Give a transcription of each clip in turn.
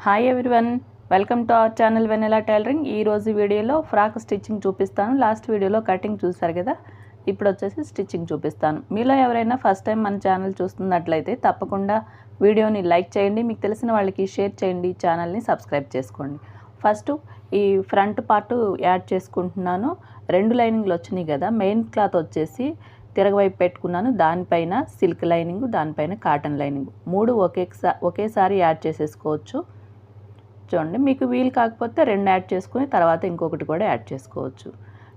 Hi everyone, welcome to our channel Vennela tailoring. ఈ రోజు వీడియోలో ఫ్రాక్ స్టిచ్చింగ్ చూపిస్తాను. లాస్ట్ వీడియోలో కటింగ్ చూసారు కదా, ఇప్పుడు వచ్చేసి స్టిచ్చింగ్ చూపిస్తాను. మీలో ఎవరైనా ఫస్ట్ టైం మన ఛానల్ చూస్తున్నట్లయితే తప్పకుండా వీడియోని లైక్ చేయండి, మీకు తెలిసిన వాళ్ళకి షేర్ చేయండి, ఛానల్ని సబ్స్క్రైబ్ చేసుకోండి. ఫస్ట్ ఈ ఫ్రంట్ పార్ట్ యాడ్ చేసుకుంటున్నాను. 2 లైనింగ్లు వచ్చినాయి కదా, మెయిన్ క్లాత్ వచ్చేసి తిరగవైపు పెట్టుకున్నాను, దానిపైన సిల్క్ లైనింగ్, దానిపైన కాటన్ లైనింగ్ 3 ఒకేసారి యాడ్ చేసేసుకోవచ్చు. చూడండి, మీకు వీలు కాకపోతే 2 యాడ్ చేసుకుని తర్వాత ఇంకొకటి కూడా యాడ్ చేసుకోవచ్చు.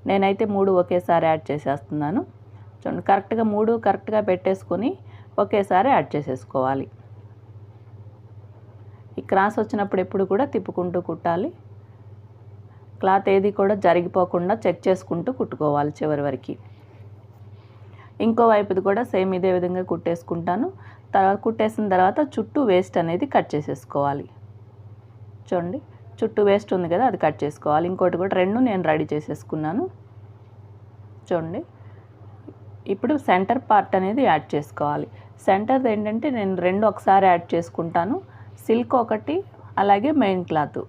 నేనైతే 3 ఒకేసారి యాడ్ చేసేస్తున్నాను. చూడండి, కరెక్ట్గా 3 కరెక్ట్గా పెట్టేసుకొని ఒకేసారి యాడ్ చేసేసుకోవాలి. ఈ క్రాస్ వచ్చినప్పుడు ఎప్పుడు కూడా తిప్పుకుంటూ కుట్టాలి. క్లాత్ ఏది కూడా జరిగిపోకుండా చెక్ చేసుకుంటూ కుట్టుకోవాలి చివరి వరకు. ఇంకో వైపుది కూడా సేమ్ ఇదే విధంగా కుట్టేసుకుంటాను. తర్వాత కుట్టేసిన తర్వాత చుట్టూ వేస్ట్ అనేది కట్ చేసేసుకోవాలి. చూడండి, చుట్టూ వేస్ట్ ఉంది కదా, అది కట్ చేసుకోవాలి. ఇంకోటి కూడా 2 నేను రెడీ చేసేసుకున్నాను. చూడండి, ఇప్పుడు సెంటర్ పార్ట్ అనేది యాడ్ చేసుకోవాలి. సెంటర్ది ఏంటంటే నేను 2 ఒకసారి యాడ్ చేసుకుంటాను. సిల్క్ ఒకటి, అలాగే మెయిన్ క్లాత్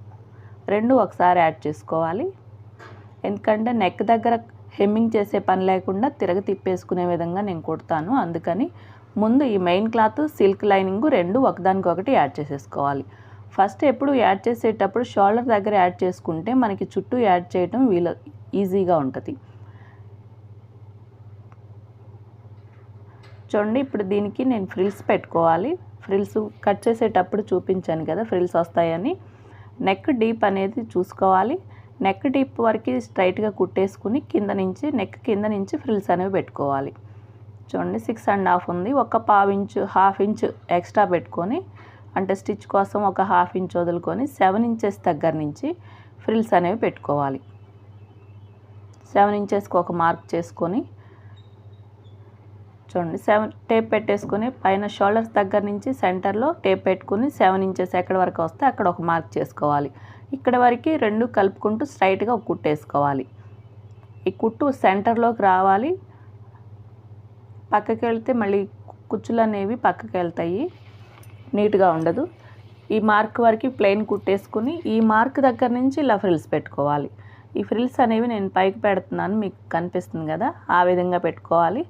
2 ఒకసారి యాడ్ చేసుకోవాలి. ఎందుకంటే నెక్ దగ్గర హెమ్మింగ్ చేసే పని లేకుండా తిప్పేసుకునే విధంగా నేను కుడతాను. అందుకని ముందు ఈ మెయిన్ క్లాత్, సిల్క్ లైనింగ్ 2 ఒకదానికొకటి యాడ్ చేసేసుకోవాలి. ఫస్ట్ ఎప్పుడు యాడ్ చేసేటప్పుడు షోల్డర్ దగ్గర యాడ్ చేసుకుంటే మనకి చుట్టూ యాడ్ చేయడం ఈజీగా ఉంటుంది. చూడండి, ఇప్పుడు దీనికి నేను ఫ్రిల్స్ పెట్టుకోవాలి. ఫ్రిల్స్ కట్ చేసేటప్పుడు చూపించాను కదా ఫ్రిల్స్ వస్తాయని. నెక్ డీప్ అనేది చూసుకోవాలి. నెక్ డీప్ వరకు స్ట్రైట్గా కుట్టేసుకుని నెక్ కింద నుంచి ఫ్రిల్స్ అనేవి పెట్టుకోవాలి. చూడండి, 6.5 ఉంది. ఒక హాఫ్ ఇంచ్ ఎక్స్ట్రా పెట్టుకొని, అంటే స్టిచ్ కోసం ఒక హాఫ్ ఇంచ్ వదులుకొని 7 ఇంచెస్ దగ్గర నుంచి ఫ్రిల్స్ అనేవి పెట్టుకోవాలి. 7 ఇంచెస్కి ఒక మార్క్ చేసుకొని, చూడండి 7 టేప్ పెట్టేసుకొని పైన షోల్డర్స్ దగ్గర నుంచి సెంటర్లో టేప్ పెట్టుకుని 7 ఇంచెస్ ఎక్కడి వరకు వస్తే అక్కడ ఒక మార్క్ చేసుకోవాలి. ఇక్కడ వరకు 2 కలుపుకుంటూ స్ట్రైట్గా ఒక కుట్టేసుకోవాలి. ఈ కుట్టు సెంటర్లోకి రావాలి. పక్కకి వెళ్తే మళ్ళీ కుచ్చులు అనేవి పక్కకి వెళ్తాయి, నీట్గా ఉండదు. ఈ మార్క్ వరకు ప్లెయిన్ కుట్టేసుకుని ఈ మార్క్ దగ్గర నుంచి ఇలా ఫ్రిల్స్ పెట్టుకోవాలి. ఈ ఫ్రిల్స్ అనేవి నేను పైకి పెడుతున్నాను, మీకు కనిపిస్తుంది కదా, ఆ విధంగా పెట్టుకోవాలి.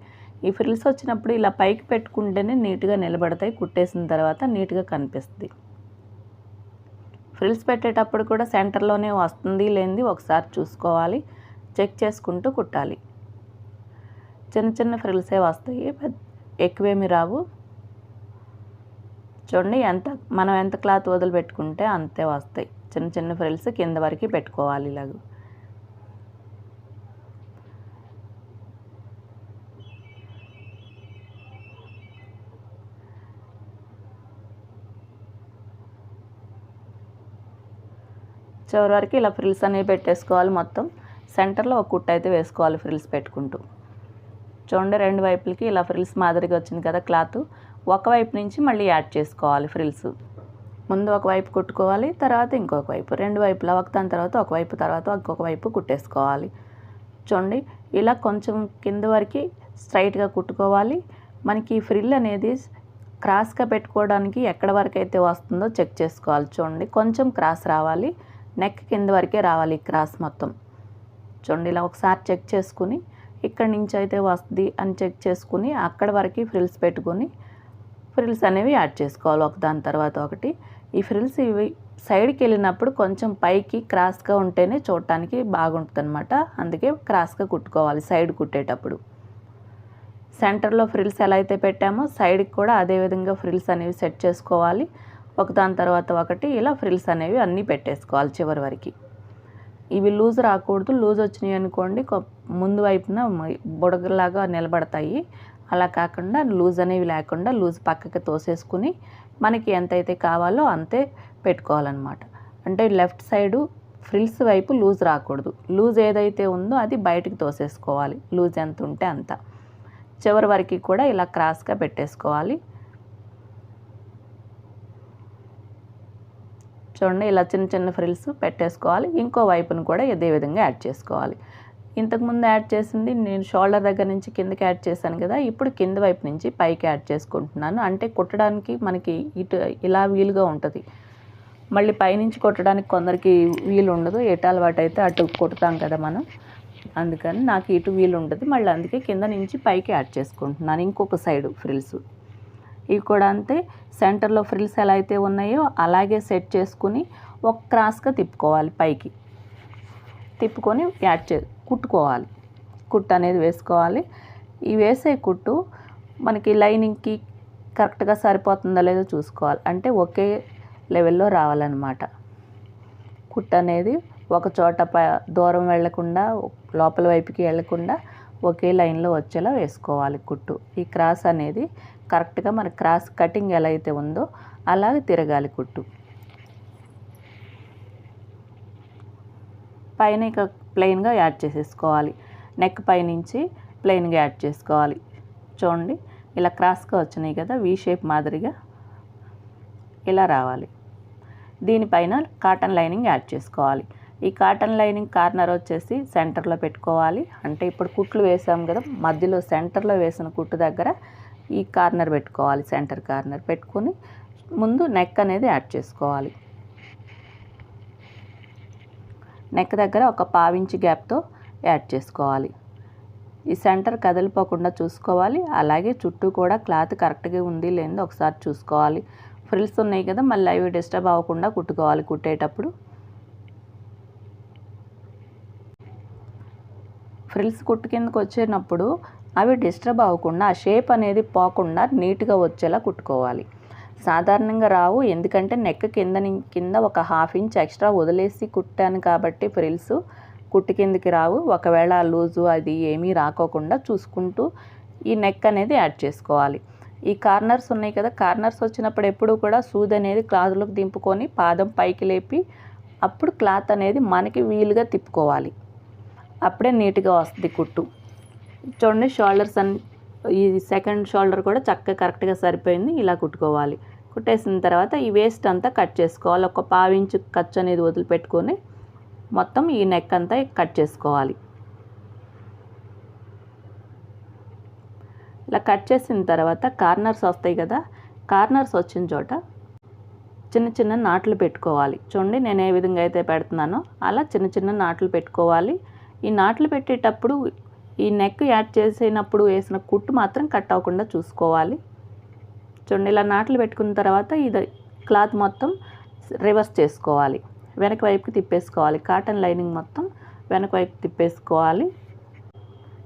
ఈ ఫ్రిల్స్ వచ్చినప్పుడు ఇలా పైకి పెట్టుకుంటేనే నీట్గా నిలబడతాయి, కుట్టేసిన తర్వాత నీట్గా కనిపిస్తుంది. ఫ్రిల్స్ పెట్టేటప్పుడు కూడా సెంటర్లోనే వస్తుంది లేనిది ఒకసారి చూసుకోవాలి, చెక్ చేసుకుంటూ కుట్టాలి. చిన్న చిన్న ఫ్రిల్సే వస్తాయి, ఎక్కువేమి రావు. చూడండి, మనం ఎంత క్లాత్ వదిలిపెట్టుకుంటే అంతే వస్తాయి. చిన్న చిన్న ఫ్రిల్స్ కింద వరకు పెట్టుకోవాలి. ఇలాగ చివరి వరకు ఇలా ఫ్రిల్స్ అనేవి పెట్టేసుకోవాలి. మొత్తం సెంటర్లో ఒక కుట్టు అయితే వేసుకోవాలి ఫ్రిల్స్ పెట్టుకుంటూ. చూడండి, 2 వైపులకి ఇలా ఫ్రిల్స్ మాదిరిగా వచ్చింది కదా క్లాత్. ఒకవైపు నుంచి మళ్ళీ యాడ్ చేసుకోవాలి ఫ్రిల్స్. ముందు ఒకవైపు కుట్టుకోవాలి, తర్వాత ఇంకొక వైపు, 2 వైపులా ఒకదాని తర్వాత ఒకవైపు, తర్వాత ఇంకొక వైపు కుట్టేసుకోవాలి. చూడండి, ఇలా కొంచెం కింద వరకు స్ట్రైట్గా కుట్టుకోవాలి. మనకి ఫ్రిల్ అనేది క్రాస్గా పెట్టుకోవడానికి ఎక్కడ వరకు అయితే వస్తుందో చెక్ చేసుకోవాలి. చూడండి, కొంచెం క్రాస్ రావాలి, నెక్ కింద వరకే రావాలి క్రాస్ మొత్తం. చూడండి, ఇలా ఒకసారి చెక్ చేసుకుని ఇక్కడి నుంచి అయితే వస్తుంది అని చెక్ చేసుకుని అక్కడ వరకు ఫ్రిల్స్ పెట్టుకొని ఫ్రిల్స్ అనేవి యాడ్ చేసుకోవాలి ఒకదాని తర్వాత ఒకటి. ఈ ఫ్రిల్స్ ఇవి సైడ్కి వెళ్ళినప్పుడు కొంచెం పైకి క్రాస్గా ఉంటేనే చూడటానికి బాగుంటుంది అనమాట. అందుకే క్రాస్గా కుట్టుకోవాలి సైడ్ కుట్టేటప్పుడు. సెంటర్లో ఫ్రిల్స్ ఎలా అయితే పెట్టామో సైడ్కి కూడా అదే విధంగా ఫ్రిల్స్ అనేవి సెట్ చేసుకోవాలి. ఒకదాని తర్వాత ఒకటి ఇలా ఫ్రిల్స్ అనేవి అన్నీ పెట్టేసుకోవాలి చివరి వరకు. ఇవి లూజ్ రాకూడదు, లూజ్ వచ్చినాయి అనుకోండి ముందు వైపున బుడగలాగా నిలబడతాయి. అలా కాకుండా లూజ్ అనేవి లేకుండా లూజ్ పక్కకి తోసేసుకుని మనకి ఎంతైతే కావాలో అంతే పెట్టుకోవాలన్నమాట. అంటే లెఫ్ట్ సైడు ఫ్రిల్స్ వైపు లూజ్ రాకూడదు, లూజ్ ఏదైతే ఉందో అది బయటికి తోసేసుకోవాలి. లూజ్ ఎంత ఉంటే అంత. చివరి వరకు కూడా ఇలా క్రాస్గా పెట్టేసుకోవాలి. చూడండి, ఇలా చిన్న చిన్న ఫ్రిల్స్ పెట్టేసుకోవాలి. ఇంకో వైపును కూడా ఇదే విధంగా యాడ్ చేసుకోవాలి. ఇంతకుముందు యాడ్ చేసింది నేను షోల్డర్ దగ్గర నుంచి కిందకి యాడ్ చేశాను కదా, ఇప్పుడు కింద వైపు నుంచి పైకి యాడ్ చేసుకుంటున్నాను. అంటే కుట్టడానికి మనకి ఇలా వీలుగా ఉంటుంది. మళ్ళీ పైనుంచి కొట్టడానికి కొందరికి వీలు ఉండదు, ఎటు అలవాటు అయితే అటు కొడతాం కదా మనం, అందుకని నాకు ఇటు వీలు ఉంటుంది. మళ్ళీ అందుకే కింద నుంచి పైకి యాడ్ చేసుకుంటున్నాను ఇంకొక సైడు ఫ్రిల్స్. ఇవి కూడా అంతే, సెంటర్లో ఫ్రిల్స్ ఎలా అయితే ఉన్నాయో అలాగే సెట్ చేసుకుని ఒక క్రాస్గా తిప్పుకోవాలి, పైకి తిప్పుకొని కుట్టుకోవాలి. కుట్టు అనేది వేసుకోవాలి. ఈ వేసే కుట్టు మనకి లైనింగ్కి కరెక్ట్గా సరిపోతుందో లేదో చూసుకోవాలి, అంటే ఒకే లెవెల్లో రావాలన్నమాట. కుట్టు అనేది ఒక చోట దూరం వెళ్లకుండా, లోపల వైపుకి వెళ్లకుండా ఒకే లైన్లో వచ్చేలా వేసుకోవాలి కుట్టు. ఈ క్రాస్ అనేది కరెక్ట్గా మన క్రాస్ కటింగ్ ఎలా అయితే ఉందో అలాగే తిరగాలి కుట్టు. పైన ఇక ప్లెయిన్గా యాడ్ చేసేసుకోవాలి, నెక్ పైనుంచి ప్లెయిన్గా యాడ్ చేసుకోవాలి. చూడండి ఇలా క్రాస్గా వచ్చినాయి కదా, వీ షేప్ మాదిరిగా ఇలా రావాలి. దీనిపైన కాటన్ లైనింగ్ యాడ్ చేసుకోవాలి. ఈ కాటన్ లైనింగ్ కార్నర్ వచ్చేసి సెంటర్లో పెట్టుకోవాలి. అంటే ఇప్పుడు కుట్లు వేసాం కదా, మధ్యలో సెంటర్లో వేసిన కుట్టు దగ్గర ఈ కార్నర్ పెట్టుకోవాలి. సెంటర్ కార్నర్ పెట్టుకొని ముందు నెక్ అనేది యాడ్ చేసుకోవాలి. నెక్ దగ్గర ఒక 1/2 ఇంచ్ గ్యాప్తో యాడ్ చేసుకోవాలి. ఈ సెంటర్ కదిలిపోకుండా చూసుకోవాలి. అలాగే చుట్టూ కూడా క్లాత్ కరెక్ట్గా ఉంది లేదో ఒకసారి చూసుకోవాలి. ఫ్రిల్స్ ఉన్నాయి కదా, మళ్ళీ అవి డిస్టర్బ్ అవ్వకుండా కుట్టుకోవాలి. కుట్టేటప్పుడు ఫ్రిల్స్ కుట్టు కిందకు వచ్చేటప్పుడు అవి డిస్టర్బ్ అవ్వకుండా, ఆ షేప్ అనేది పోకుండా నీట్గా వచ్చేలా కుట్టుకోవాలి. సాధారణంగా రావు, ఎందుకంటే నెక్ కింద ఒక 1/2 ఇంచ్ ఎక్స్ట్రా వదిలేసి కుట్టాను కాబట్టి ఫ్రిల్స్ కుట్టు కిందకి రావు. ఒకవేళ లూజు అది ఏమీ రాకోకుండా చూసుకుంటూ ఈ నెక్ అనేది యాడ్ చేసుకోవాలి. ఈ కార్నర్స్ ఉన్నాయి కదా, కార్నర్స్ వచ్చినప్పుడు ఎప్పుడు కూడా సూది అనేది క్లాత్లోకి దింపుకొని పాదం పైకి లేపి అప్పుడు క్లాత్ అనేది మనకి వీలుగా తిప్పుకోవాలి. అప్పుడే నీట్గా వస్తుంది కుట్టు. చూడండి షోల్డర్స్ ఈ సెకండ్ షోల్డర్ కూడా చక్కగా కరెక్ట్గా సరిపోయింది. ఇలా కుట్టుకోవాలి. కుట్టేసిన తర్వాత ఈ వేస్ట్ అంతా కట్ చేసుకోవాలి. ఒక 1/2 ఇంచు ఖర్చు అనేది వదిలిపెట్టుకొని మొత్తం ఈ నెక్ అంతా కట్ చేసుకోవాలి. ఇలా కట్ చేసిన తర్వాత కార్నర్స్ వస్తాయి కదా, కార్నర్స్ వచ్చిన చోట చిన్న చిన్న నాట్లు పెట్టుకోవాలి. చూడండి నేను ఏ విధంగా అయితే పెడుతున్నానో అలా చిన్న చిన్న నాట్లు పెట్టుకోవాలి. ఈ నాట్లు పెట్టేటప్పుడు ఈ నెక్ యాడ్ చేసినప్పుడు వేసిన కుట్టు మాత్రం కట్ అవ్వకుండా చూసుకోవాలి. చూడండి ఇలా నాట్లు పెట్టుకున్న తర్వాత ఇది క్లాత్ మొత్తం రివర్స్ చేసుకోవాలి, వెనక వైపుకి తిప్పేసుకోవాలి. కాటన్ లైనింగ్ మొత్తం వెనక వైపు తిప్పేసుకోవాలి.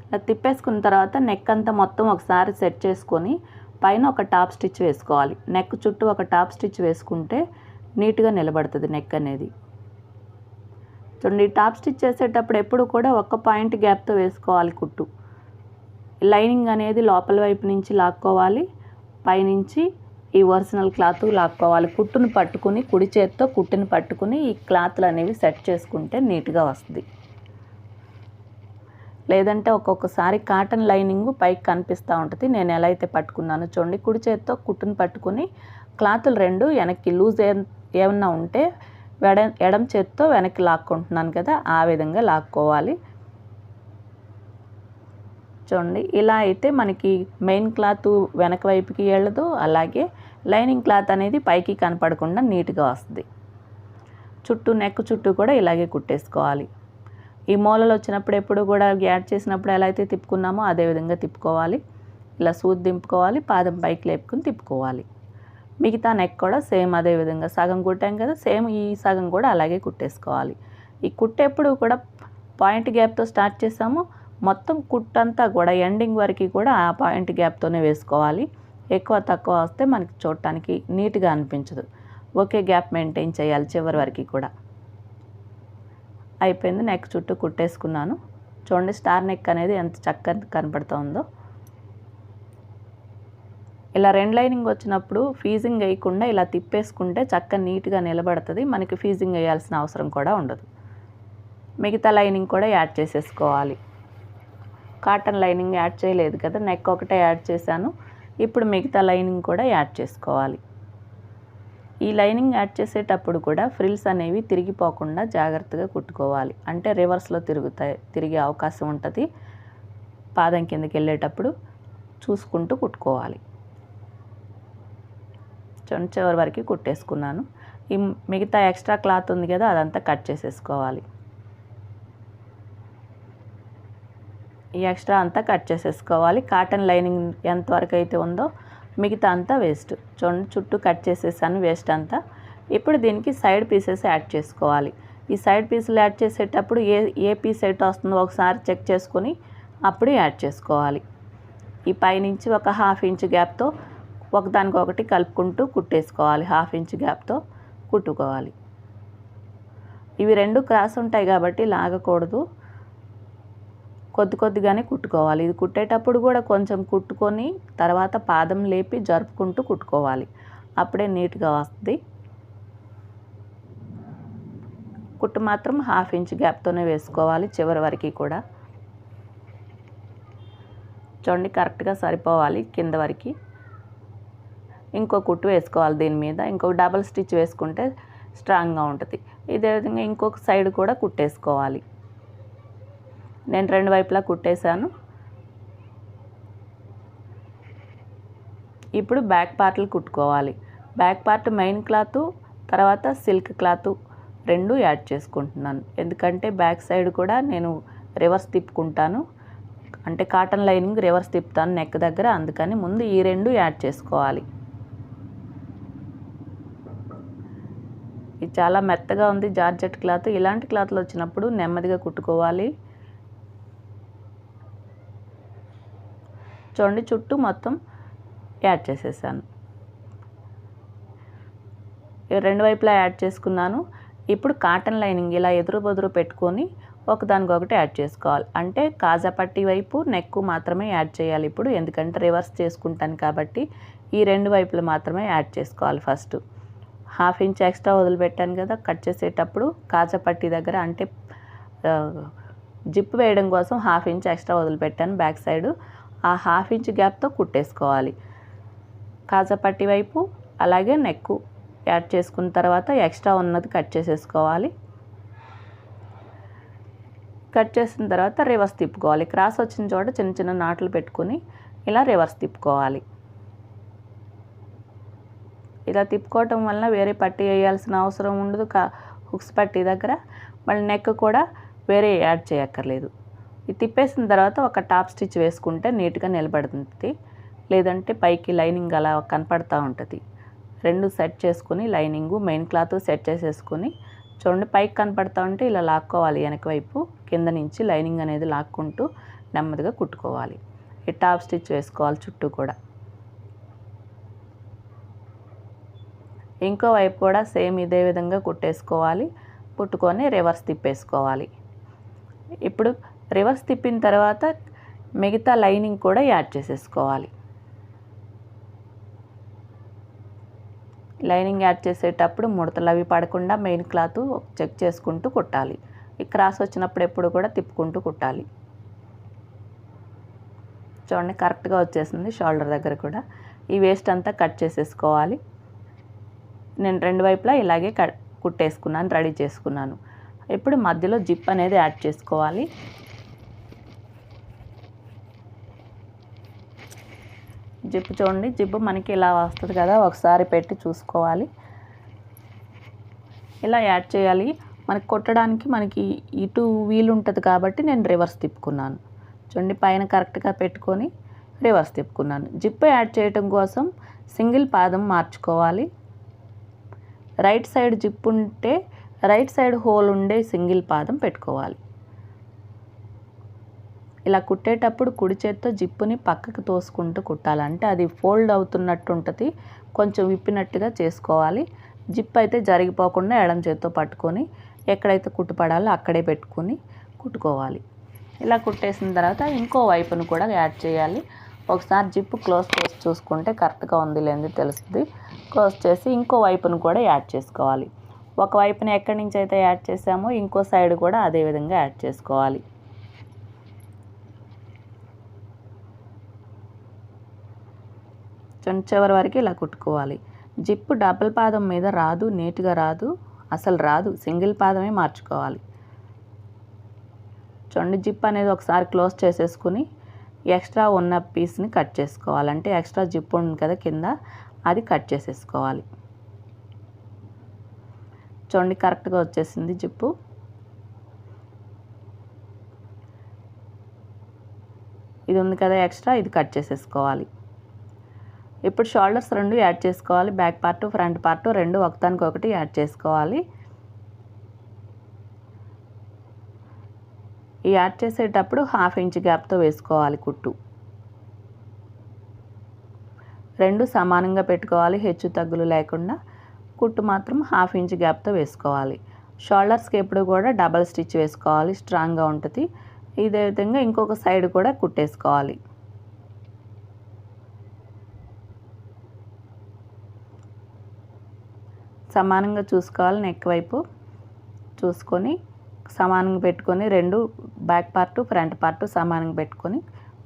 ఇలా తిప్పేసుకున్న తర్వాత నెక్ అంతా మొత్తం ఒకసారి సెట్ చేసుకొని పైన ఒక టాప్ స్టిచ్ వేసుకోవాలి. నెక్ చుట్టూ ఒక టాప్ స్టిచ్ వేసుకుంటే నీట్గా నిలబడుతుంది నెక్ అనేది. చూడండి టాప్ స్టిచ్ చేసేటప్పుడు ఎప్పుడు కూడా ఒక పాయింట్ గ్యాప్తో వేసుకోవాలి కుట్టు. లైనింగ్ అనేది లోపల వైపు నుంచి లాక్కోవాలి, పైనుంచి ఈ ఒరిజినల్ క్లాత్ లాక్కోవాలి. కుట్టును పట్టుకుని కుడి చేతితో కుట్టుని పట్టుకుని ఈ క్లాత్లు అనేవి సెట్ చేసుకుంటే నీట్గా వస్తుంది. లేదంటే ఒక్కొక్కసారి కాటన్ లైనింగ్ పైకి కనిపిస్తూ ఉంటుంది. నేను ఎలా అయితే పట్టుకున్నానో చూడండి, కుడి చేతితో కుట్టుని పట్టుకుని క్లాతులు రెండు వెనక్కి లూజ్ ఏమన్నా ఉంటే ఎడం చేతితో వెనక్కి లాక్కుంటున్నాను కదా, ఆ విధంగా లాక్కోవాలి. చూడండి ఇలా అయితే మనకి మెయిన్ క్లాత్ వెనక వైపుకి వెళ్ళదు, అలాగే లైనింగ్ క్లాత్ అనేది పైకి కనపడకుండా నీట్గా వస్తుంది. చుట్టూ నెక్ చుట్టూ కూడా ఇలాగే కుట్టేసుకోవాలి. ఈ మూలలు వచ్చినప్పుడు ఎప్పుడు కూడా యాడ్ చేసినప్పుడు ఎలా అయితే తిప్పుకున్నామో అదే విధంగా తిప్పుకోవాలి. ఇలా సూది దింపుకోవాలి, పాదం పైకి లేపుకుని తిప్పుకోవాలి. మిగతా నెక్ కూడా సేమ్ అదే విధంగా సగం కుట్టాం కదా, సేమ్ ఈ సగం కూడా అలాగే కుట్టేసుకోవాలి. ఈ కుట్టేప్పుడు కూడా పాయింట్ గ్యాప్తో స్టార్ట్ చేసాము, మొత్తం కుట్టంతా కూడా ఎండింగ్ వరకు కూడా ఆ పాయింట్ గ్యాప్తోనే వేసుకోవాలి. ఎక్కువ తక్కువ వస్తే మనకి చూడటానికి నీట్గా అనిపించదు. ఒకే గ్యాప్ మెయింటైన్ చేయాలి చివరి వరకు కూడా. అయిపోయింది, నెక్ చుట్టూ కుట్టేసుకున్నాను. చూడండి స్టార్ నెక్ అనేది ఎంత చక్కగా కనపడుతుందో. ఇలా రెండు లైనింగ్ వచ్చినప్పుడు ఫీజింగ్ వేయకుండా ఇలా తిప్పేసుకుంటే చక్కగా నీట్గా నిలబడుతుంది. మనకి ఫీజింగ్ వేయాల్సిన అవసరం కూడా ఉండదు. మిగతా లైనింగ్ కూడా యాడ్ చేసేసుకోవాలి. కాటన్ లైనింగ్ యాడ్ చేయలేదు కదా, నెక్ ఒకటే యాడ్ చేశాను. ఇప్పుడు మిగతా లైనింగ్ కూడా యాడ్ చేసుకోవాలి. ఈ లైనింగ్ యాడ్ చేసేటప్పుడు కూడా ఫ్రిల్స్ అనేవి తిరిగిపోకుండా జాగ్రత్తగా కుట్టుకోవాలి. అంటే రివర్స్లో తిరిగే అవకాశం ఉంటుంది. పాదం కిందకి వెళ్ళేటప్పుడు చూసుకుంటూ కుట్టుకోవాలి. చివరి వరకు కుట్టేసుకున్నాను. ఈ మిగతా ఎక్స్ట్రా క్లాత్ ఉంది కదా అదంతా కట్ చేసేసుకోవాలి. ఈ ఎక్స్ట్రా అంతా కట్ చేసేసుకోవాలి. కాటన్ లైనింగ్ ఎంతవరకు అయితే ఉందో మిగతా అంతా వేస్ట్. చూడండి చుట్టూ కట్ చేసేసాను వేస్ట్ అంతా. ఇప్పుడు దీనికి సైడ్ పీసెస్ యాడ్ చేసుకోవాలి. ఈ సైడ్ పీసులు యాడ్ చేసేటప్పుడు ఏ పీస్ ఎటు వస్తుందో ఒకసారి చెక్ చేసుకొని అప్పుడు యాడ్ చేసుకోవాలి. ఈ పైనుంచి ఒక 1/2 ఇంచ్ గ్యాప్తో ఒకదానికొకటి కలుపుకుంటూ కుట్టేసుకోవాలి. 1/2 ఇంచ్ గ్యాప్తో కుట్టుకోవాలి. ఇవి రెండు క్రాస్ ఉంటాయి కాబట్టి లాగకూడదు, కొద్దిగానే కుట్టుకోవాలి. ఇది కుట్టేటప్పుడు కూడా కొంచెం కుట్టుకొని తర్వాత పాదం లేపి జరుపుకుంటూ కుట్టుకోవాలి. అప్పుడే నీట్గా వస్తుంది. కుట్టు మాత్రం 1/2 ఇంచ్ గ్యాప్తోనే వేసుకోవాలి చివరి వరకు కూడా. చూడండి కరెక్ట్గా సరిపోవాలి కింద వరకు. ఇంకో కుట్టు వేసుకోవాలి దీని మీద. ఇంకొక డబల్ స్టిచ్ వేసుకుంటే స్ట్రాంగ్గా ఉంటుంది. ఇదే విధంగా ఇంకొక సైడ్ కూడా కుట్టేసుకోవాలి. నేను 2 వైపులా కుట్టేశాను. ఇప్పుడు బ్యాక్ పార్ట్లు కుట్టుకోవాలి. బ్యాక్ పార్ట్ మెయిన్ క్లాత్ తర్వాత సిల్క్ క్లాత్ రెండు యాడ్ చేసుకుంటున్నాను. ఎందుకంటే బ్యాక్ సైడ్ కూడా నేను రివర్స్ తిప్పుకుంటాను, అంటే కాటన్ లైనింగ్ రివర్స్ తిప్పుతాను నెక్ దగ్గర, అందుకని ముందు ఈ రెండు యాడ్ చేసుకోవాలి. ఇది చాలా మెత్తగా ఉంది జార్జెట్ క్లాత్. ఇలాంటి క్లాత్లు వచ్చినప్పుడు నెమ్మదిగా కుట్టుకోవాలి. చూడండి చుట్టూ మొత్తం యాడ్ చేసేసాను. 2 వైపులా యాడ్ చేసుకున్నాను. ఇప్పుడు కాటన్ లైనింగ్ ఇలా ఎదురు బొదురు పెట్టుకొని ఒకదానికొకటి యాడ్ చేసుకోవాలి. అంటే కాజా పట్టీ వైపు నెక్ మాత్రమే యాడ్ చేయాలి ఇప్పుడు, ఎందుకంటే రివర్స్ చేసుకుంటాను కాబట్టి ఈ 2 వైపులు మాత్రమే యాడ్ చేసుకోవాలి. ఫస్ట్ 1/2 ఇంచ్ ఎక్స్ట్రా వదిలిపెట్టాను కదా కట్ చేసేటప్పుడు కాజా పట్టీ దగ్గర, అంటే జిప్ వేయడం కోసం 1/2 ఇంచ్ ఎక్స్ట్రా వదిలిపెట్టాను బ్యాక్ సైడ్. ఆ 1/2 ఇంచ్ గ్యాప్తో కుట్టేసుకోవాలి కాజా పట్టీ వైపు. అలాగే నెక్ యాడ్ చేసుకున్న తర్వాత ఎక్స్ట్రా ఉన్నది కట్ చేసేసుకోవాలి. కట్ చేసిన తర్వాత రివర్స్ తిప్పుకోవాలి. క్రాస్ వచ్చిన చోట చిన్న చిన్న నాట్లు పెట్టుకొని ఇలా రివర్స్ తిప్పుకోవాలి. ఇలా తిప్పుకోవటం వలన వేరే పట్టీ వేయాల్సిన అవసరం ఉండదు. హుక్స్ పట్టీ దగ్గర మళ్ళీ నెక్ కూడా వేరే యాడ్ చేయక్కర్లేదు. ఇది తిప్పేసిన తర్వాత ఒక టాప్ స్టిచ్ వేసుకుంటే నీట్గా నిలబడుతుంది, లేదంటే పైకి లైనింగ్ అలా కనపడుతూ ఉంటుంది. రెండు సెట్ చేసుకుని లైనింగు మెయిన్ క్లాత్ సెట్ చేసేసుకొని చూడండి పైకి కనపడుతూ ఉంటే ఇలా లాక్కోవాలి వెనక వైపు, కింద నుంచి లైనింగ్ అనేది లాక్కుంటూ నెమ్మదిగా కుట్టుకోవాలి. ఈ టాప్ స్టిచ్ వేసుకోవాలి చుట్టూ కూడా. ఇంకో వైపు కూడా సేమ్ ఇదే విధంగా కుట్టేసుకోవాలి. కుట్టుకొని రివర్స్ తిప్పేసుకోవాలి. ఇప్పుడు రివర్స్ తిప్పిన తర్వాత మిగతా లైనింగ్ కూడా యాడ్ చేసేసుకోవాలి. లైనింగ్ యాడ్ చేసేటప్పుడు ముడతలు అవి పడకుండా మెయిన్ క్లాత్ చెక్ చేసుకుంటూ కుట్టాలి. ఈ క్రాస్ వచ్చినప్పుడు ఎప్పుడు కూడా తిప్పుకుంటూ కుట్టాలి. చూడండి కరెక్ట్గా వచ్చేసింది షోల్డర్ దగ్గర కూడా. ఈ వేస్ట్ అంతా కట్ చేసేసుకోవాలి. నేను 2 వైపులా ఇలాగే కుట్టేసుకున్నాను, రెడీ చేసుకున్నాను. ఇప్పుడు మధ్యలో జిప్ అనేది యాడ్ చేసుకోవాలి. జిప్ చూడండి, జిప్ మనకి ఇలా వస్తుంది కదా, ఒకసారి పెట్టి చూసుకోవాలి. ఇలా యాడ్ చేయాలి. మనకి కొట్టడానికి మనకి ఇటు వీలు ఉంటుంది కాబట్టి నేను రివర్స్ తిప్పుకున్నాను. చూడండి పైన కరెక్ట్గా పెట్టుకొని రివర్స్ తిప్పుకున్నాను. జిప్ యాడ్ చేయటం కోసం సింగిల్ పాదం మార్చుకోవాలి. రైట్ సైడ్ జిప్ ఉంటే రైట్ సైడ్ హోల్ ఉండే సింగిల్ పాదం పెట్టుకోవాలి. ఇలా కుట్టేటప్పుడు కుడి చేత్తో జిప్పుని పక్కకు తోసుకుంటూ కుట్టాలంటే అది ఫోల్డ్ అవుతున్నట్టు ఉంటుంది, కొంచెం విప్పినట్టుగా చేసుకోవాలి. జిప్ అయితే జరిగిపోకుండా ఎడం చేత్తో పట్టుకొని ఎక్కడైతే కుట్టుపడాలో అక్కడే పెట్టుకొని కుట్టుకోవాలి. ఇలా కుట్టేసిన తర్వాత ఇంకో వైపును కూడా యాడ్ చేయాలి. ఒకసారి జిప్ క్లోజ్ చేసి చూసుకుంటే కరెక్ట్గా ఉంది లేనిది తెలుస్తుంది. క్లోజ్ చేసి ఇంకో వైపును కూడా యాడ్ చేసుకోవాలి. ఒక వైపున ఎక్కడి నుంచి అయితే యాడ్ చేసామో ఇంకో సైడ్ కూడా అదే విధంగా యాడ్ చేసుకోవాలి. చివరి వరకు ఇలా కుట్టుకోవాలి. జిప్ డబుల్ పాదం మీద రాదు, నీట్గా రాదు, అసలు రాదు. సింగిల్ పాదమే మార్చుకోవాలి. చూడండి జిప్ అనేది ఒకసారి క్లోజ్ చేసేసుకుని ఎక్స్ట్రా ఉన్న పీస్ని కట్ చేసుకోవాలి. అంటే ఎక్స్ట్రా జిప్ ఉంది కదా కింద, అది కట్ చేసేసుకోవాలి. చూడండి కరెక్ట్గా వచ్చేసింది జిప్పు. ఇది ఉంది కదా ఎక్స్ట్రా, ఇది కట్ చేసేసుకోవాలి. ఇప్పుడు షోల్డర్స్ 2 యాడ్ చేసుకోవాలి. బ్యాక్ పార్ట్ ఫ్రంట్ పార్ట్ 2 ఒకదానికొకటి యాడ్ చేసుకోవాలి. ఈ యాడ్ చేసేటప్పుడు 1/2 ఇంచ్ గ్యాప్తో వేసుకోవాలి కుట్టు. 2 సమానంగా పెట్టుకోవాలి, హెచ్చు తగ్గులు లేకుండా. కుట్టు మాత్రం 1/2 ఇంచ్ గ్యాప్తో వేసుకోవాలి. షోల్డర్స్కి ఎప్పుడు కూడా డబల్ స్టిచ్ వేసుకోవాలి, స్ట్రాంగ్గా ఉంటుంది. ఇదే విధంగా ఇంకొక సైడ్ కూడా కుట్టేసుకోవాలి. సమానంగా చూసుకోవాలి, నెక్ వైపు చూసుకొని సమానంగా పెట్టుకొని 2 బ్యాక్ పార్ట్ ఫ్రంట్ పార్ట్ సమానంగా పెట్టుకొని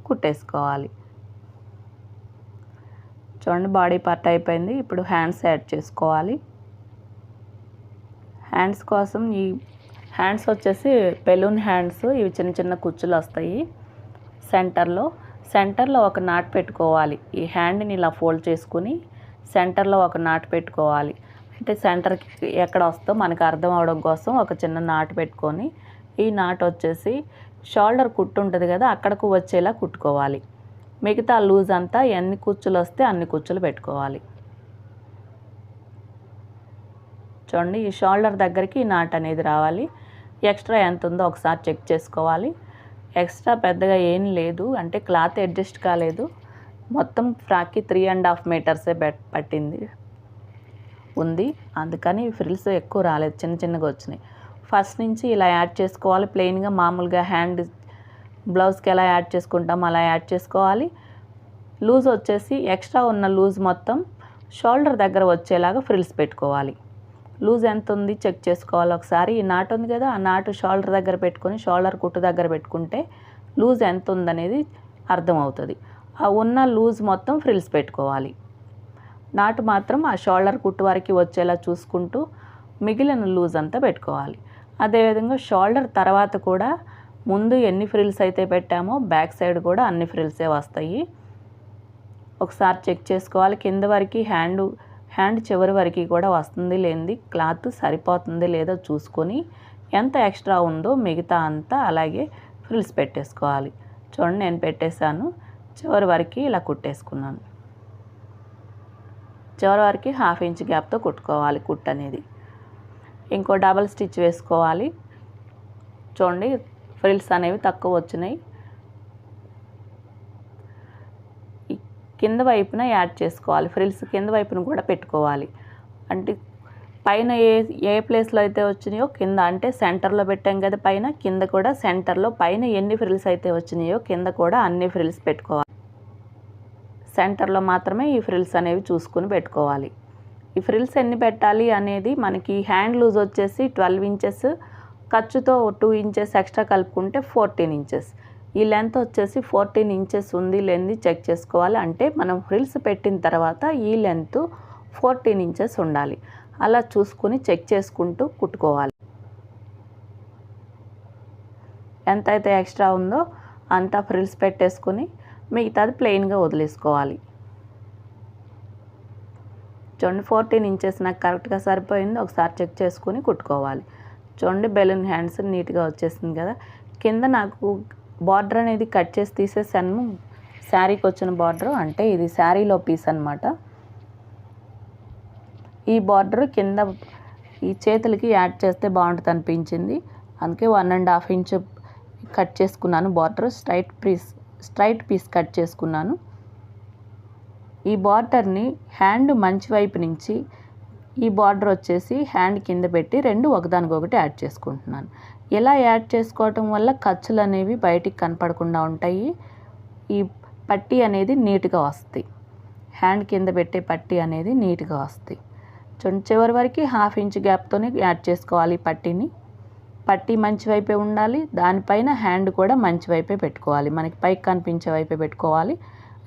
కుట్టేసుకోవాలి. చూడండి బాడీ పార్ట్ అయిపోయింది. ఇప్పుడు హ్యాండ్స్ యాడ్ చేసుకోవాలి. హ్యాండ్స్ కోసం ఈ హ్యాండ్స్ వచ్చేసి బెలూన్ హ్యాండ్స్, ఇవి చిన్న చిన్న కుచ్చులు వస్తాయి. సెంటర్లో ఒక నాట్ పెట్టుకోవాలి. ఈ హ్యాండ్ని ఇలా ఫోల్డ్ చేసుకుని సెంటర్లో ఒక నాట్ పెట్టుకోవాలి. అంటే సెంటర్కి ఎక్కడ వస్తుందో మనకు అర్థం అవడం కోసం ఒక చిన్న నాట్ పెట్టుకొని, ఈ నాట్ వచ్చేసి షోల్డర్ కుట్టు ఉంటుంది కదా అక్కడకు వచ్చేలా కుట్టుకోవాలి. మిగతా లూజ్ అంతా ఎన్ని కుచ్చులు వస్తే అన్ని కుచ్చులు పెట్టుకోవాలి. చూడండి ఈ షోల్డర్ దగ్గరికి ఈ నాట్ అనేది రావాలి. ఎక్స్ట్రా ఎంత ఉందో ఒకసారి చెక్ చేసుకోవాలి. ఎక్స్ట్రా పెద్దగా ఏం లేదు, అంటే క్లాత్ అడ్జస్ట్ కాలేదు. మొత్తం ఫ్రాక్కి 3.5 మీటర్సే పట్టింది ఉంది, అందుకని ఫ్రిల్స్ ఎక్కువ రాలేదు, చిన్న చిన్నగా వచ్చినాయి. ఫస్ట్ నుంచి ఇలా యాడ్ చేసుకోవాలి. ప్లెయిన్గా మామూలుగా హ్యాండ్ బ్లౌజ్కి ఎలా యాడ్ చేసుకుంటాం అలా యాడ్ చేసుకోవాలి. లూజ్ వచ్చేసి ఎక్స్ట్రా ఉన్న లూజ్ మొత్తం షోల్డర్ దగ్గర వచ్చేలాగా ఫ్రిల్స్ పెట్టుకోవాలి. లూజ్ ఎంత ఉంది చెక్ చేసుకోవాలి ఒకసారి. ఈ నాట్ ఉంది కదా, ఆ నాటు షోల్డర్ దగ్గర పెట్టుకొని షోల్డర్ కుట్టు దగ్గర పెట్టుకుంటే లూజ్ ఎంత ఉందనేది అర్థమవుతుంది. ఆ ఉన్న లూజ్ మొత్తం ఫ్రిల్స్ పెట్టుకోవాలి. నాటు మాత్రం ఆ షోల్డర్ కుట్టు వరకు వచ్చేలా చూసుకుంటూ మిగిలిన లూజ్ అంతా పెట్టుకోవాలి. అదేవిధంగా షోల్డర్ తర్వాత కూడా ముందు ఎన్ని ఫ్రిల్స్ అయితే పెట్టామో బ్యాక్ సైడ్ కూడా అన్ని ఫ్రిల్సే వస్తాయి. ఒకసారి చెక్ చేసుకోవాలి. కింద వరకు హ్యాండ్ చివరి వరకు కూడా వస్తుంది లేనిది, క్లాత్ సరిపోతుంది లేదో చూసుకొని ఎంత ఎక్స్ట్రా ఉందో మిగతా అంతా అలాగే ఫ్రిల్స్ పెట్టేసుకోవాలి. చూడండి నేను పెట్టేశాను. చివరి వరకు ఇలా కుట్టేసుకున్నాను. చివరి వరకు 1/2 ఇంచ్ గ్యాప్తో కుట్టుకోవాలి కుట్టు అనేది. ఇంకో డబల్ స్టిచ్ వేసుకోవాలి. చూడండి ఫ్రిల్స్ అనేవి తక్కువ వచ్చినాయి. కింద వైపున యాడ్ చేసుకోవాలి. ఫ్రిల్స్ కింద వైపున కూడా పెట్టుకోవాలి. అంటే పైన ఏ ప్లేస్లో అయితే వచ్చినాయో కింద, అంటే సెంటర్లో పెట్టాం కదా పైన, కింద కూడా సెంటర్లో పైన ఎన్ని ఫ్రిల్స్ అయితే వచ్చినాయో కింద కూడా అన్ని ఫ్రిల్స్ పెట్టుకోవాలి. సెంటర్లో మాత్రమే ఈ ఫ్రిల్స్ అనేవి చూసుకుని పెట్టుకోవాలి. ఈ ఫ్రిల్స్ ఎన్ని పెట్టాలి అనేది మనకి హ్యాండ్ లూజ్ వచ్చేసి 12 ఇంచెస్, ఖర్చుతో 2 ఇంచెస్ ఎక్స్ట్రా కలుపుకుంటే 14 ఇంచెస్. ఈ లెంత్ వచ్చేసి 14 ఇంచెస్ ఉంది లేనిది చెక్ చేసుకోవాలి. అంటే మనం ఫ్రిల్స్ పెట్టిన తర్వాత ఈ లెంత్ 14 ఇంచెస్ ఉండాలి. అలా చూసుకుని చెక్ చేసుకుంటూ కుట్టుకోవాలి. ఎంతైతే ఎక్స్ట్రా ఉందో అంతా ఫ్రిల్స్ పెట్టేసుకుని మిగతాది ప్లెయిన్గా వదిలేసుకోవాలి. చూడండి 14 ఇంచెస్ నాకు కరెక్ట్గా సరిపోయింది. ఒకసారి చెక్ చేసుకుని కుట్టుకోవాలి. చూడండి బెలూన్ హ్యాండ్స్ నీట్గా వచ్చేసింది కదా. కింద నాకు బార్డర్ అనేది కట్ చేసి తీసేసాను. శారీకి వచ్చిన బార్డర్, అంటే ఇది శారీలో పీస్ అనమాట. ఈ బార్డర్ కింద ఈ చేతులకి యాడ్ చేస్తే బాగుంటుంది అనిపించింది. అందుకే 1.5 ఇంచ్ కట్ చేసుకున్నాను. బార్డర్ స్ట్రైట్ పీస్ కట్ చేసుకున్నాను. ఈ బార్డర్ని హ్యాండ్ మంచి వైపు నుంచి ఈ బార్డర్ వచ్చేసి హ్యాండ్ కింద పెట్టి 2 ఒకదానికొకటి యాడ్ చేసుకుంటున్నాను. ఇలా యాడ్ చేసుకోవటం వల్ల ఖర్చులు అనేవి బయటికి కనపడకుండా ఉంటాయి. ఈ పట్టీ అనేది నీట్గా వస్తాయి. హ్యాండ్ కింద పెట్టే పట్టీ అనేది నీట్గా వస్తాయి. చివరి వరకు 1/2 ఇంచ్ గ్యాప్తోనే యాడ్ చేసుకోవాలి పట్టీని. పట్టీ మంచి వైపే ఉండాలి. దానిపైన హ్యాండ్ కూడా మంచి వైపే పెట్టుకోవాలి. మనకి పైకి కనిపించే వైపే పెట్టుకోవాలి.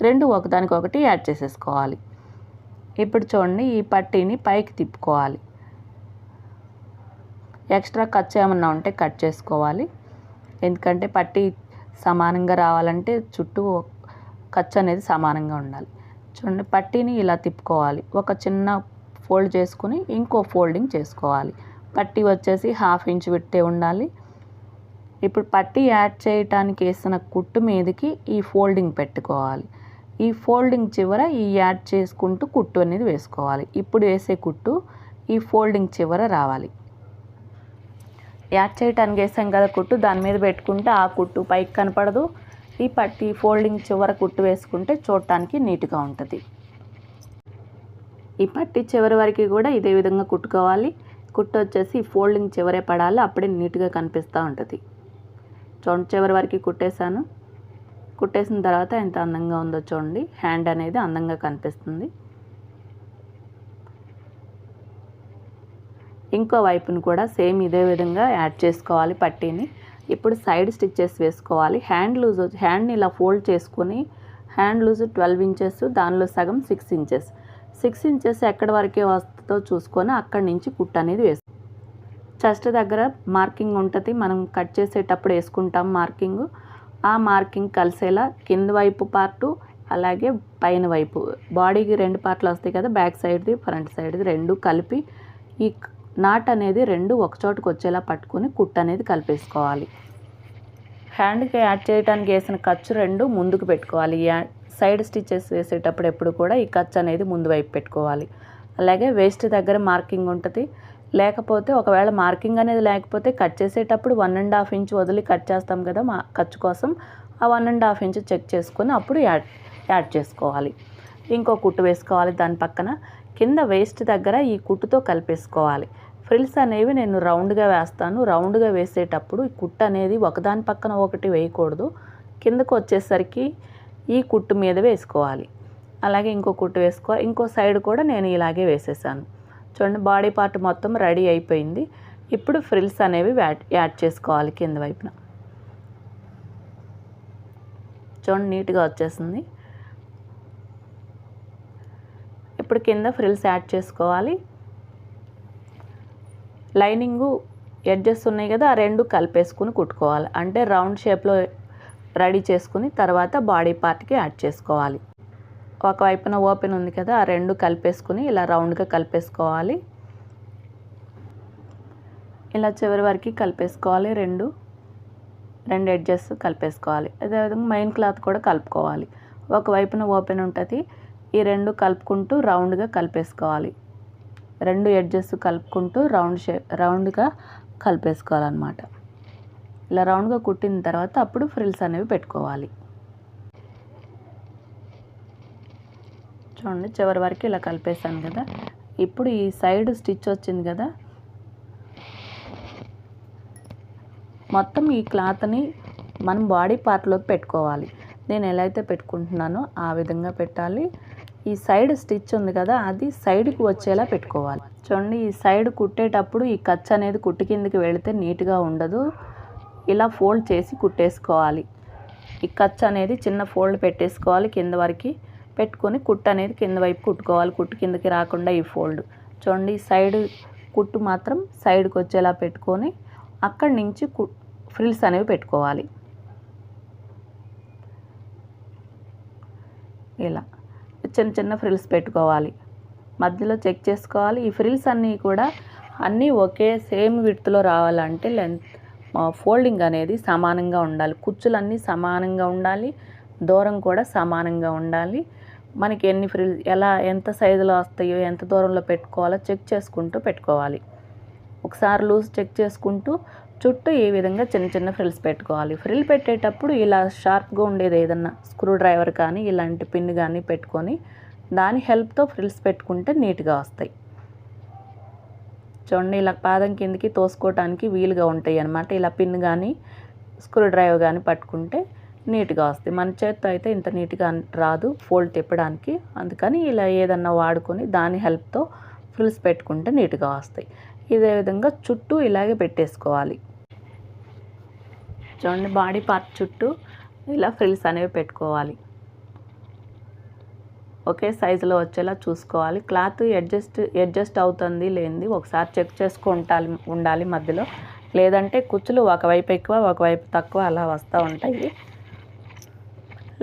2 ఒకదానికొకటి యాడ్ చేసేసుకోవాలి. ఇప్పుడు చూడండి ఈ పట్టీని పైకి తిప్పుకోవాలి. ఎక్స్ట్రా ఖర్చు ఏమన్నా ఉంటే కట్ చేసుకోవాలి. ఎందుకంటే పట్టీ సమానంగా రావాలంటే చుట్టూ ఖర్చు అనేది సమానంగా ఉండాలి. చూడండి పట్టీని ఇలా తిప్పుకోవాలి. ఒక చిన్న ఫోల్డ్ చేసుకుని ఇంకో ఫోల్డింగ్ చేసుకోవాలి. పట్టీ వచ్చేసి 1/2 ఇంచ్ విడ్తే ఉండాలి. ఇప్పుడు పట్టీ యాడ్ చేయడానికి వేసిన కుట్టు మీదకి ఈ ఫోల్డింగ్ పెట్టుకోవాలి. ఈ ఫోల్డింగ్ చివర ఈ యాడ్ చేసుకుంటూ కుట్టు అనేది వేసుకోవాలి. ఇప్పుడు వేసే కుట్టు ఈ ఫోల్డింగ్ చివర రావాలి. యాడ్ చేయడానికి వేసాం కదా కుట్టు, దాని మీద పెట్టుకుంటే ఆ కుట్టు పైకి కనపడదు. ఈ పట్టీ ఫోల్డింగ్ చివర కుట్టు వేసుకుంటే చూడటానికి నీట్గా ఉంటుంది. ఈ పట్టీ చివరి వరకు కూడా ఇదే విధంగా కుట్టుకోవాలి. కుట్టు వచ్చేసి ఫోల్డింగ్ చివరే పడాలి, అప్పుడే నీట్గా కనిపిస్తూ ఉంటుంది. చూడండి, చివరి వరకు కుట్టేశాను. కుట్టేసిన తర్వాత ఎంత అందంగా ఉందో చూడండి. హ్యాండ్ అనేది అందంగా కనిపిస్తుంది. ఇంకో వైపును కూడా సేమ్ ఇదే విధంగా యాడ్ చేసుకోవాలి పట్టీని. ఇప్పుడు సైడ్ స్టిచ్చెస్ వేసుకోవాలి. హ్యాండ్ని ఇలా ఫోల్డ్ చేసుకొని హ్యాండ్ లూజ్ 12 ఇంచెస్, దానిలో సగం 6 ఇంచెస్. 6 ఇంచెస్ ఎక్కడి వరకే వస్తుందో చూసుకొని అక్కడి నుంచి కుట్టు అనేది చెస్ట్ దగ్గర మార్కింగ్ ఉంటుంది, మనం కట్ చేసేటప్పుడు వేసుకుంటాం మార్కింగ్. ఆ మార్కింగ్ కలిసేలా కింద వైపు పార్టు అలాగే పైన వైపు బాడీకి 2 పార్ట్లు వస్తాయి కదా, బ్యాక్ సైడ్ది ఫ్రంట్ సైడ్ది 2 కలిపి ఈ నాట్ అనేది 2 ఒక చోటుకు వచ్చేలా పట్టుకొని కుట్టు అనేది కలిపేసుకోవాలి. హ్యాండ్కి యాడ్ చేయడానికి వేసిన ఖర్చు 2 ముందుకు పెట్టుకోవాలి. సైడ్ స్టిచ్చెస్ వేసేటప్పుడు ఎప్పుడు కూడా ఈ ఖర్చు అనేది ముందు వైపు పెట్టుకోవాలి. అలాగే వేస్ట్ దగ్గర మార్కింగ్ ఉంటుంది. లేకపోతే ఒకవేళ మార్కింగ్ అనేది లేకపోతే కట్ చేసేటప్పుడు 1.5 ఇంచ్ వదిలి కట్ చేస్తాం కదా ఖర్చు కోసం, ఆ 1.5 ఇంచ్ చెక్ చేసుకొని అప్పుడు యాడ్ చేసుకోవాలి. ఇంకో కుట్టు వేసుకోవాలి. దాని పక్కన కింద వేస్ట్ దగ్గర ఈ కుట్టుతో కలిపేసుకోవాలి. ఫ్రిల్స్ అనేవి నేను రౌండ్గా వేస్తాను. రౌండ్గా వేసేటప్పుడు ఈ కుట్టు అనేది ఒకదాని పక్కన ఒకటి వేయకూడదు, కిందకు వచ్చేసరికి ఈ కుట్టు మీద వేసుకోవాలి. అలాగే ఇంకో కుట్టు వేసుకోవాలి. ఇంకో సైడ్ కూడా నేను ఇలాగే వేసేసాను. చూడండి, బాడీ పార్ట్ మొత్తం రెడీ అయిపోయింది. ఇప్పుడు ఫ్రిల్స్ అనేవి యాడ్ చేసుకోవాలి కింద వైపున. చూడండి, నీట్గా వచ్చేసింది. ఇప్పుడు కింద ఫ్రిల్స్ యాడ్ చేసుకోవాలి. లైనింగు ఎడ్జెస్ ఉన్నాయి కదా, ఆ 2 కలిపేసుకుని కుట్టుకోవాలి. అంటే రౌండ్ షేప్లో రెడీ చేసుకుని తర్వాత బాడీ పార్ట్కి యాడ్ చేసుకోవాలి. ఒకవైపున ఓపెన్ ఉంది కదా, ఆ 2 కలిపేసుకుని ఇలా రౌండ్గా కలిపేసుకోవాలి. ఇలా చివరి వరకు కలిపేసుకోవాలి. 2 ఎడ్జెస్ కలిపేసుకోవాలి. అదేవిధంగా మెయిన్ క్లాత్ కూడా కలుపుకోవాలి. ఒకవైపున ఓపెన్ ఉంటుంది, ఈ 2 కలుపుకుంటూ రౌండ్గా కలిపేసుకోవాలి. 2 ఎడ్జెస్ కలుపుకుంటూ రౌండ్గా కలిపేసుకోవాలన్నమాట. ఇలా రౌండ్గా కుట్టిన తర్వాత అప్పుడు ఫ్రిల్స్ అనేవి పెట్టుకోవాలి. చూడండి, చివరి వరకు ఇలా కలిపేసాను కదా. ఇప్పుడు ఈ సైడ్ స్టిచ్ వచ్చింది కదా, మొత్తం ఈ క్లాత్ని మనం బాడీ పార్ట్లోకి పెట్టుకోవాలి. నేను ఎలా అయితే పెట్టుకుంటున్నానో ఆ విధంగా పెట్టాలి. ఈ సైడ్ స్టిచ్ ఉంది కదా, అది సైడ్కి వచ్చేలా పెట్టుకోవాలి. చూడండి, ఈ సైడ్ కుట్టేటప్పుడు ఈ ఖర్చు అనేది కుట్టు కిందకి వెళితే నీట్గా ఉండదు. ఇలా ఫోల్డ్ చేసి కుట్టేసుకోవాలి. ఈ ఖర్చు అనేది చిన్న ఫోల్డ్ పెట్టేసుకోవాలి. కింద వరకు పెట్టుకొని కుట్టు అనేది కింద వైపు కుట్టుకోవాలి. కుట్టు కిందకి రాకుండా ఈ ఫోల్డ్. చూడండి, ఈ సైడ్ కుట్టు మాత్రం సైడ్కి వచ్చేలా పెట్టుకొని అక్కడి నుంచి ఫ్రిల్స్ అనేవి పెట్టుకోవాలి. ఇలా చిన్న చిన్న ఫ్రిల్స్ పెట్టుకోవాలి. మధ్యలో చెక్ చేసుకోవాలి. ఈ ఫ్రిల్స్ అన్నీ కూడా ఒకే సేమ్ విడ్త్లో రావాలంటే ఫోల్డింగ్ అనేది సమానంగా ఉండాలి. కుచ్చులన్నీ సమానంగా ఉండాలి, దూరం కూడా సమానంగా ఉండాలి. మనకి ఎన్ని ఫ్రిల్స్ ఎంత సైజులో వస్తాయో, ఎంత దూరంలో పెట్టుకోవాలో చెక్ చేసుకుంటూ పెట్టుకోవాలి. ఒకసారి లూజ్ చెక్ చేసుకుంటూ చుట్టూ ఈ విధంగా చిన్న చిన్న ఫ్రిల్స్ పెట్టుకోవాలి. ఫ్రిల్ పెట్టేటప్పుడు ఇలా షార్ప్గా ఉండేది ఏదన్నా స్క్రూ డ్రైవర్ కానీ ఇలాంటి పిన్ కానీ పెట్టుకొని దాని హెల్ప్తో ఫ్రిల్స్ పెట్టుకుంటే నీట్గా వస్తాయి. చూడండి, ఇలా పాదం కిందకి తోసుకోవటానికి వీలుగా ఉంటాయి అన్నమాట. ఇలా పిన్ కానీ స్క్రూ డ్రైవర్ కానీ పట్టుకుంటే నీట్గా వస్తాయి. మన చేత్తో అయితే ఇంత నీట్గా రాదు ఫోల్డ్ తిప్పడానికి. అందుకని ఇలా ఏదన్నా వాడుకొని దాని హెల్ప్తో ఫ్రిల్స్ పెట్టుకుంటే నీట్గా వస్తాయి. ఇదే విధంగా చుట్టూ ఇలాగే పెట్టేసుకోవాలి. చూడండి, బాడీ పార్ట్ చుట్టూ ఇలా ఫ్రిల్స్ అనేవి పెట్టుకోవాలి. ఒకే సైజులో వచ్చేలా చూసుకోవాలి. క్లాత్ అడ్జస్ట్ అవుతుంది లేనిది ఒకసారి చెక్ ఉండాలి మధ్యలో. లేదంటే కుచ్చులు ఒకవైపు ఎక్కువ ఒకవైపు తక్కువ అలా వస్తూ ఉంటాయి.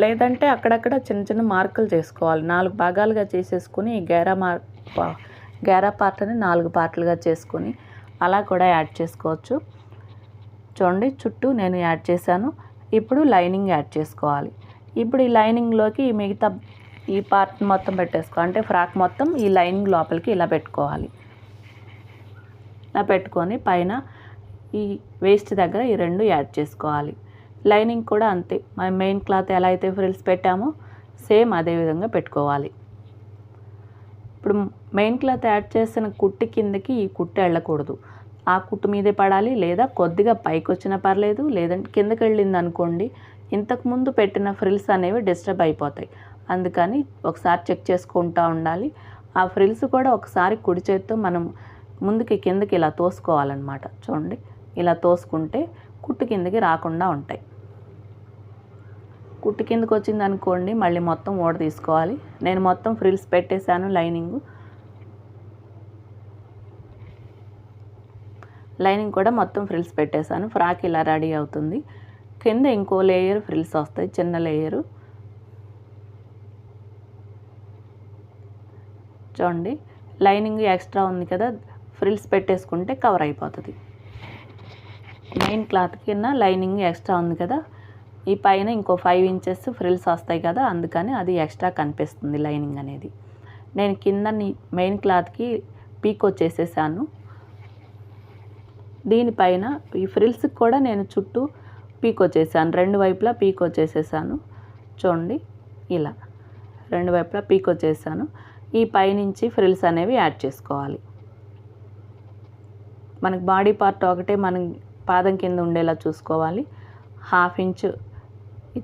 లేదంటే అక్కడక్కడ చిన్న చిన్న మార్కులు చేసుకోవాలి. 4 భాగాలుగా చేసేసుకుని ఈ గేరా పార్ట్ని 4 పార్ట్లుగా చేసుకొని అలా కూడా యాడ్ చేసుకోవచ్చు. చూడండి చుట్టూ నేను యాడ్ చేశాను. ఇప్పుడు లైనింగ్ యాడ్ చేసుకోవాలి. ఇప్పుడు ఈ లైనింగ్లోకి మిగతా ఈ పార్ట్ మొత్తం పెట్టేసుకోవాలి. అంటే ఫ్రాక్ మొత్తం ఈ లైనింగ్ లోపలికి ఇలా పెట్టుకోవాలి. ఇలా పెట్టుకొని పైన ఈ వేస్ట్ దగ్గర ఈ రెండు యాడ్ చేసుకోవాలి. లైనింగ్ కూడా అంతే, మన మెయిన్ క్లాత్ ఎలా అయితే ఫ్రిల్స్ పెట్టామో సేమ్ అదే విధంగా పెట్టుకోవాలి. ఇప్పుడు మెయిన్ క్లాత్ యాడ్ చేసిన కుట్టు కిందకి ఈ కుట్టు వెళ్ళకూడదు, ఆ కుట్టు మీదే పడాలి. లేదా కొద్దిగా పైకి వచ్చినా పర్లేదు, లేదంటే కిందకి వెళ్ళింది అనుకోండి ఇంతకుముందు పెట్టిన ఫ్రిల్స్ అనేవి డిస్టర్బ్ అయిపోతాయి. అందుకని ఒకసారి చెక్ చేసుకుంటూ ఉండాలి. ఆ ఫ్రిల్స్ కూడా ఒకసారి కుడి చేత్తో మనం ముందుకి కిందకి ఇలా తోసుకోవాలన్నమాట. చూడండి ఇలా తోసుకుంటే కుట్టు కిందకి రాకుండా ఉంటాయి. కుట్టు కిందకి వచ్చింది అనుకోండి మళ్ళీ మొత్తం ఓడ తీసుకోవాలి. నేను మొత్తం ఫ్రిల్స్ పెట్టేశాను. లైనింగ్ కూడా మొత్తం ఫ్రిల్స్ పెట్టేశాను. ఫ్రాక్ ఇలా రెడీ అవుతుంది. కింద ఇంకో లేయర్ ఫ్రిల్స్ వస్తాయి, చిన్న లేయరు. చూడండి లైనింగ్ ఎక్స్ట్రా ఉంది కదా, ఫ్రిల్స్ పెట్టేసుకుంటే కవర్ అయిపోతుంది. మెయిన్ క్లాత్ కింద లైనింగ్ ఎక్స్ట్రా ఉంది కదా, ఈ పైన ఇంకో 5 ఇంచెస్ ఫ్రిల్స్ వస్తాయి కదా, అందుకని అది ఎక్స్ట్రా కనిపిస్తుంది లైనింగ్ అనేది. నేను కింద మెయిన్ క్లాత్కి పీకో చేసేసాను. దీనిపైన ఈ ఫ్రిల్స్కి కూడా నేను చుట్టూ పీకో చేశాను, రెండు వైపులా పీకో చేసేసాను. చూడండి ఇలా రెండు వైపులా పీకో చేశాను. ఈ పైనుంచి ఫ్రిల్స్ అనేవి యాడ్ చేసుకోవాలి. మనకి బాడీ పార్ట్ ఒకటే మనం పాదం కింద ఉండేలా చూసుకోవాలి. 1/2 ఇంచు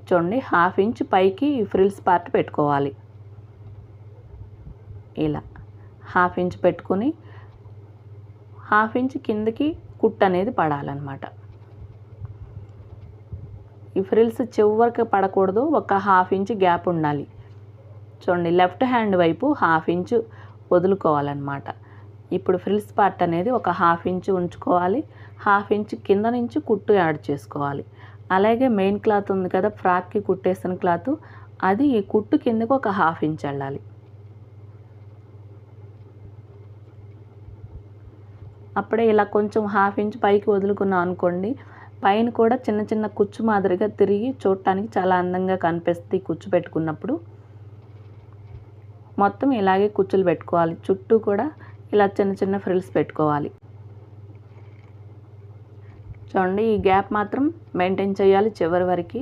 చూడండి, 1/2 ఇంచు పైకి ఫ్రిల్స్ పార్ట్ పెట్టుకోవాలి. ఇలా 1/2 ఇంచు పెట్టుకుని 1/2 ఇంచు కిందకి కుట్టు అనేది పడాలన్నమాట. ఈ ఫ్రిల్స్ చివరికి పడకూడదు, ఒక 1/2 ఇంచు గ్యాప్ ఉండాలి. చూడండి లెఫ్ట్ హ్యాండ్ వైపు 1/2 ఇంచు వదులుకోవాలన్నమాట. ఇప్పుడు ఫ్రిల్స్ పార్ట్ అనేది ఒక 1/2 ఇంచు ఉంచుకోవాలి. 1/2 ఇంచు కింద నుంచి కుట్టు యాడ్ చేసుకోవాలి. అలాగే మెయిన్ క్లాత్ ఉంది కదా, ఫ్రాక్కి కుట్టేసిన క్లాత్, అది ఈ కుట్టు కిందకు ఒక 1/2 ఇంచు వెళ్ళాలి. అప్పుడే ఇలా కొంచెం 1/2 ఇంచు పైకి వదులుకున్నాం అనుకోండి, పైన కూడా చిన్న చిన్న కుచ్చు మాదిరిగా తిరిగి చూడటానికి చాలా అందంగా కనిపిస్తుంది. కుచ్చు పెట్టుకున్నప్పుడు మొత్తం ఇలాగే కుచ్చులు పెట్టుకోవాలి. చుట్టూ కూడా ఇలా చిన్న చిన్న ఫ్రిల్స్ పెట్టుకోవాలి. చూడండి ఈ గ్యాప్ మాత్రం మెయింటైన్ చేయాలి చివరి వరకు.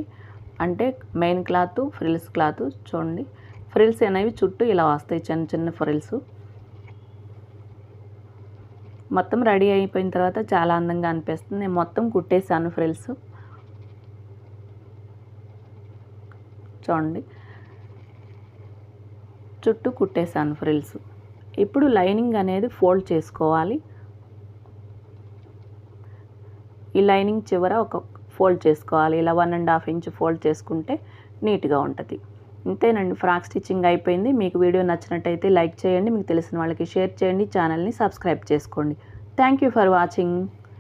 అంటే మెయిన్ క్లాత్ ఫ్రిల్స్ క్లాత్ చూడండి, ఫ్రిల్స్ అనేవి చుట్టూ ఇలా వస్తాయి, చిన్న చిన్న ఫ్రిల్స్. మొత్తం రెడీ అయిపోయిన తర్వాత చాలా అందంగా అనిపిస్తుంది. నేను మొత్తం కుట్టేసాను ఫ్రిల్స్. చూడండి చుట్టూ కుట్టేసాను ఫ్రిల్స్. ఇప్పుడు లైనింగ్ అనేది ఫోల్డ్ చేసుకోవాలి. ఈ లైనింగ్ చివర ఒక ఫోల్డ్ చేసుకోవాలి. ఇలా 1.5 ఇంచు ఫోల్డ్ చేసుకుంటే నీట్గా ఉంటుంది. ఇంతేనండి, ఫ్రాక్ స్టిచ్చింగ్ అయిపోయింది. మీకు వీడియో నచ్చినట్టయితే లైక్ చేయండి, మీకు తెలిసిన వాళ్ళకి షేర్ చేయండి, ఛానల్ని సబ్స్క్రైబ్ చేసుకోండి. Thank you for watching.